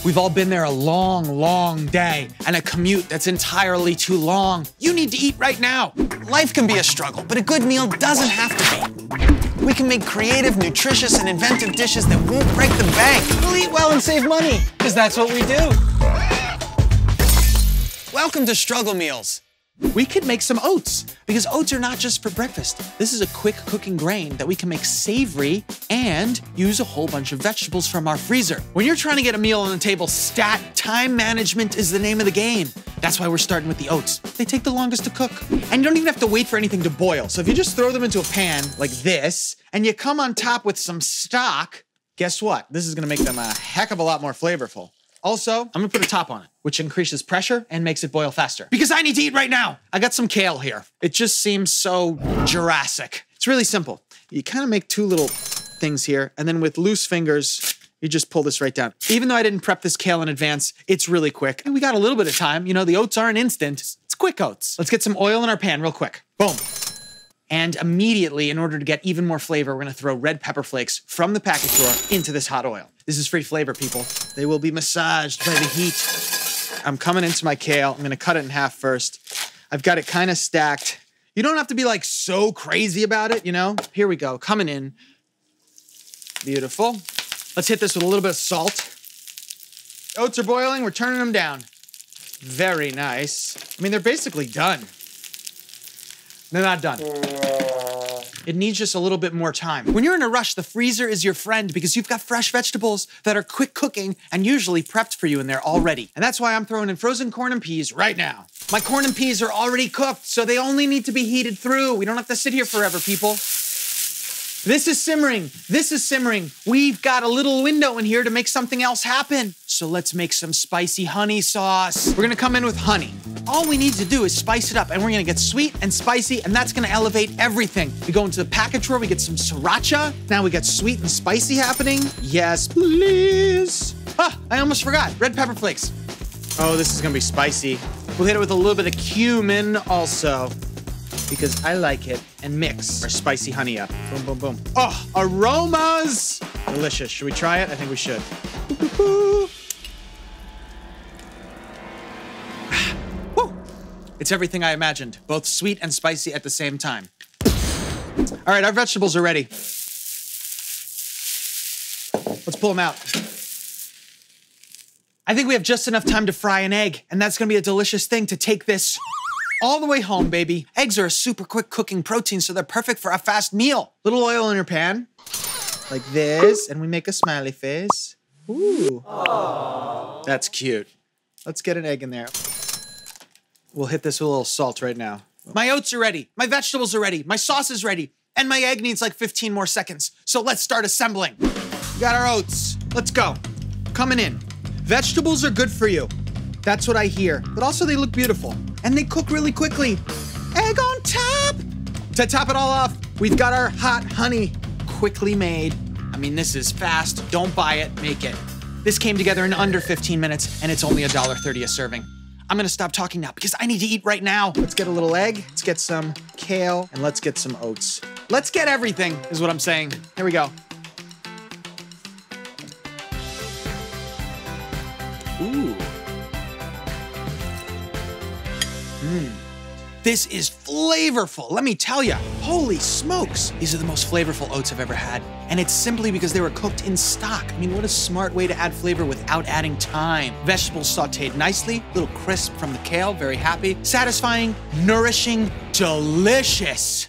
We've all been there a long, long day and a commute that's entirely too long. You need to eat right now. Life can be a struggle, but a good meal doesn't have to be. We can make creative, nutritious, and inventive dishes that won't break the bank. We'll eat well and save money, because that's what we do. Welcome to Struggle Meals. We could make some oats, because oats are not just for breakfast. This is a quick cooking grain that we can make savory and use a whole bunch of vegetables from our freezer. When you're trying to get a meal on the table, time management is the name of the game. That's why we're starting with the oats. They take the longest to cook. And you don't even have to wait for anything to boil. So if you just throw them into a pan like this, and you come on top with some stock, guess what? This is gonna make them a heck of a lot more flavorful. Also, I'm gonna put a top on it, which increases pressure and makes it boil faster. Because I need to eat right now. I got some kale here. It just seems so Jurassic. It's really simple. You kind of make two little things here, and then with loose fingers, you just pull this right down. Even though I didn't prep this kale in advance, it's really quick. And we got a little bit of time. You know, the oats aren't instant. It's quick oats. Let's get some oil in our pan real quick. Boom. And immediately, in order to get even more flavor, we're gonna throw red pepper flakes from the package drawer into this hot oil. This is free flavor, people. They will be massaged by the heat. I'm coming into my kale. I'm gonna cut it in half first. I've got it kind of stacked. You don't have to be like so crazy about it, you know? Here we go, coming in. Beautiful. Let's hit this with a little bit of salt. Oats are boiling, we're turning them down. Very nice. I mean, they're basically done. They're not done. It needs just a little bit more time. When you're in a rush, the freezer is your friend because you've got fresh vegetables that are quick cooking and usually prepped for you in there already. And that's why I'm throwing in frozen corn and peas right now. My corn and peas are already cooked, so they only need to be heated through. We don't have to sit here forever, people. This is simmering. This is simmering. We've got a little window in here to make something else happen. So let's make some spicy honey sauce. We're gonna come in with honey. All we need to do is spice it up, and we're gonna get sweet and spicy, and that's gonna elevate everything. We go into the package drawer, we get some sriracha. Now we got sweet and spicy happening. Yes, please. Ah, I almost forgot. Red pepper flakes. Oh, this is gonna be spicy. We'll hit it with a little bit of cumin also, because I like it, and mix our spicy honey up. Boom, boom, boom. Oh, aromas! Delicious. Should we try it? I think we should. Woo! It's everything I imagined, both sweet and spicy at the same time. All right, our vegetables are ready. Let's pull them out. I think we have just enough time to fry an egg, and that's gonna be a delicious thing to take this all the way home, baby. Eggs are a super quick cooking protein, so they're perfect for a fast meal. Little oil in your pan, like this, and we make a smiley face. Ooh. Aww. That's cute. Let's get an egg in there. We'll hit this with a little salt right now. My oats are ready, my vegetables are ready, my sauce is ready, and my egg needs like 15 more seconds. So let's start assembling. We got our oats, let's go. Coming in. Vegetables are good for you. That's what I hear, but also they look beautiful. And they cook really quickly. Egg on top! To top it all off, we've got our hot honey, quickly made. I mean, this is fast, don't buy it, make it. This came together in under 15 minutes, and it's only $1.30 a serving. I'm gonna stop talking now because I need to eat right now. Let's get a little egg, let's get some kale, and let's get some oats. Let's get everything, is what I'm saying. Here we go. Ooh. This is flavorful, let me tell you. Holy smokes. These are the most flavorful oats I've ever had. And it's simply because they were cooked in stock. I mean, what a smart way to add flavor without adding time. Vegetables sauteed nicely, little crisp from the kale, very happy. Satisfying, nourishing, delicious.